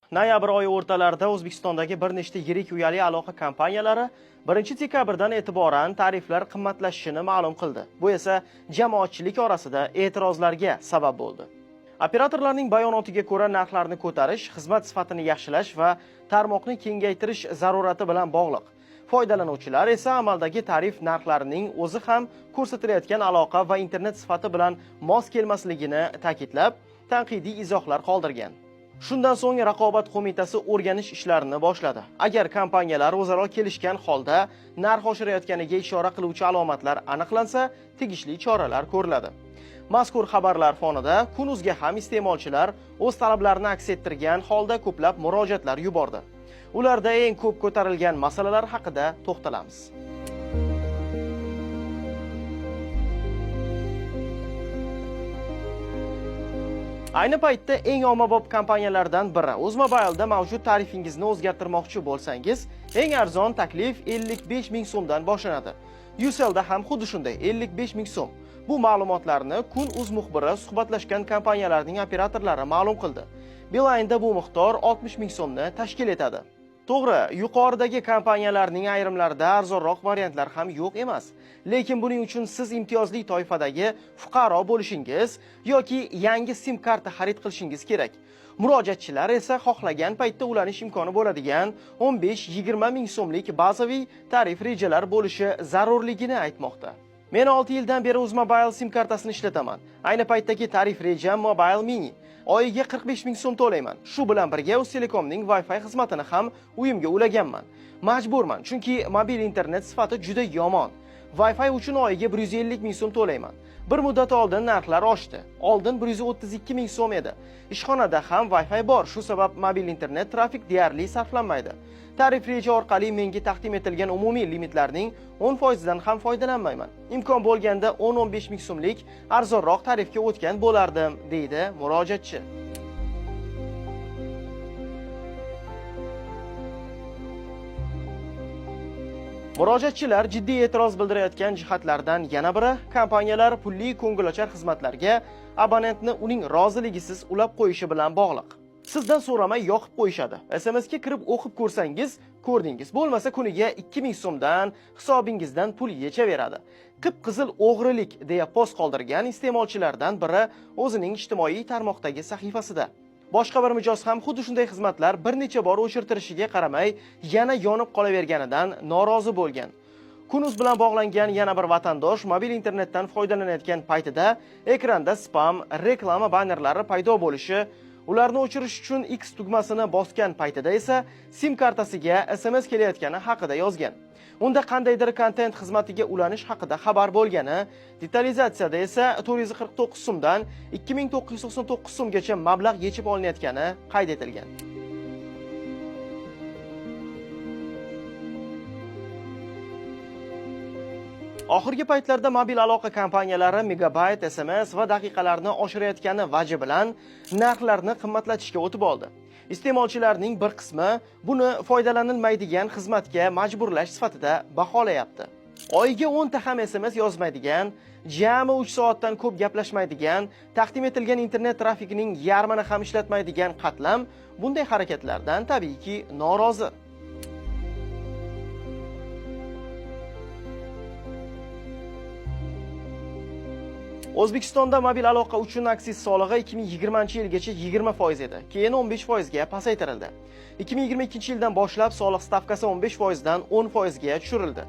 Noyabr oyi o'rtalarida O'zbekistondagi bir nechta yirik uyali aloqa kompaniyalari 1-dekabrdan e'tiboran tariflar qimmatlashishini ma'lum qildi. Bu esa jamoatchilik orasida e'tirozlarga sabab bo'ldi. Operatorlarning bayonotiga ko'ra, narxlarni ko'tarish xizmat sifatini yaxshilash va tarmoqni kengaytirish zarurati bilan bog'liq. Foydalanuvchilar esa amaldagi tarif narxlarining o'zi ham ko'rsatilayotgan aloqa va internet sifati bilan mos kelmasligini ta'kidlab, tanqidiy izohlar qoldirgan. Shundan so'ng Raqobat qo'mitasi o'rganish ishlarini boshladi. Agar kompaniyalar o'zaro kelishgan holda narx oshirayotganiga ishora qiluvchi alomatlar aniqlansa, tegishli choralar ko'riladi. Mazkur xabarlar fonida Kun.uzga ham iste'molchilar o'z talablarini aks ettirgan holda ko'plab murojaatlar yubordi. Ularda eng ko'p ko'tarilgan masalalar haqida to'xtalamiz. Ayni paytda eng ommabop kompaniyalardan biri UzMobile'da mavjud tarifingizni o'zgartirmoqchi bo'lsangiz, eng arzon taklif 55 ming so'mdan boshlanadi. Ucell'da ham xuddi shunday 55 ming so'm. Bu ma'lumotlarni Kun.uz muxbiri suhbatlashgan kompaniyalarning operatorlari ma'lum qildi. Beeline'da bu miqdor 60 ming so'mni tashkil etadi. To'g'ri, yuqoridagi kompaniyalarning ayrimlarida arzonroq variantlar ham yo'q emas. Lekin buning uchun siz imtiyozli toifadagi fuqaro bo'lishingiz yoki yangi SIM karta xarid qilishingiz kerak. Murojaatchilar esa xohlagan paytda ulanish imkoni bo'ladigan 15-20 ming so'mlik bazaviy tarif rejalar bo'lishi zarurligini aytmoqda. Men 6 yildan beri UzMobile SIM kartasini ishlataman. Ayni paytdagi tarif rejam Mobile Mini. Oyiga 45 ming so'm to'layman. Shu bilan birga Uztelecomning Wi-Fi xizmatini ham uyimga ulaganman. Majburman, chunki mobil internet sifati juda yomon. Wi-Fi uchun oyiga 150 ming so'm to'layman. Bir muddat oldin narxlar oshdi. Oldin 132 ming so'm edi. Ishxonada ham Wi-Fi bor, shu sabab mobil internet trafik deyarli sarflanmaydi. Tarif reja orqali menga taqdim etilgan umumiy limitlarning 10% dan ham foydalanmayman. Imkon bo'lganda 10-15 ming so'mlik arzonroq tarifga o'tgan bo'lardim, deydi murojaatchi. Murojaatchilar jiddiy e'tiroz bildirayotgan jihatlardan yana biri kompaniyalar pulli ko'ngilochar xizmatlarga abonentni uning roziligisiz ulab qo'yishi bilan bog'liq. Sizdan so'ramay yoqib qo'yishadi. SMS-ga kirib o'qib ko'rsangiz, ko'rdingiz. Bo'lmasa kuniga 2000 so'mdan hisobingizdan pul yechaveradi. Qip-qizil o'g'rilik deya post qoldirgan iste'molchilardan biri o'zining ijtimoiy tarmoqdagi sahifasida. Boshqa bir mijoz ham xuddi shunday xizmatlar bir necha bor o'chirtirishiga qaramay, yana yonib qolaverganidan norozi bo'lgan. Kun.uz bilan bog'langan yana bir vatandosh mobil internetdan foydalanayotgan paytida ekranda spam, reklama bannerlari paydo bo'lishi, ularni o'chirish uchun X tugmasini bosgan paytida esa SIM kartasiga SMS kelayotgani haqida yozgan. Unda qandaydir kontent xizmatiga ulanish haqida xabar bo'lgani, detalizatsiyada esa 449 so'mdan 2999 so'mgacha mablag' yechib olinayotgani qayd etilgan. Oxirgi paytlarda mobil aloqa kompaniyalari megabayt, SMS va daqiqalarni oshirayotgani vaji bilan narxlarni qimmatlatishga o'tib oldi. Iste'molchilarning bir qismi buni foydalanilmaydigan xizmatga majburlash sifatida baholayapti. Oyiga 10 ta ham SMS yozmaydigan, jami 3 soatdan ko'p gaplashmaydigan, taqdim etilgan internet trafikining yarmini ham ishlatmaydigan qatlam bunday harakatlardan tabiiyki norozi. O'zbekistonda mobil aloqa uchun aksiz solig'i 2020-yilgacha 20% edi, keyin 15% ga pasaytirildi. 2022-yildan boshlab soliq stavkasi 15% dan 10% ga tushirildi.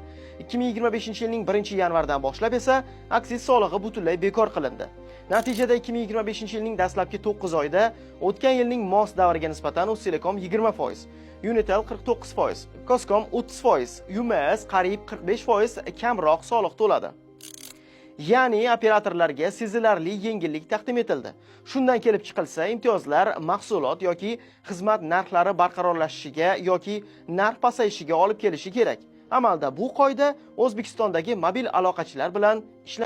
2025-yilning 1-yanvardan boshlab esa aksiz solig'i butunlay bekor qilindi. Natijada 2025-yilning dastlabki 9 oyida o'tgan yilning mos davriga nisbatan Uztelecom 20%, Unitel 49%, Coscom 30%, UMS qariyb 45% kamroq soliq to'ladi. Ya'ni operatorlarga sezilarli yengillik taqdim etildi. Shundan kelib chiqilsa, imtiyozlar mahsulot yoki xizmat narxlari barqarorlashishiga yoki narx pasayishiga olib kelishi kerak. Amalda bu qoida O'zbekistondagi mobil aloqachilar bilan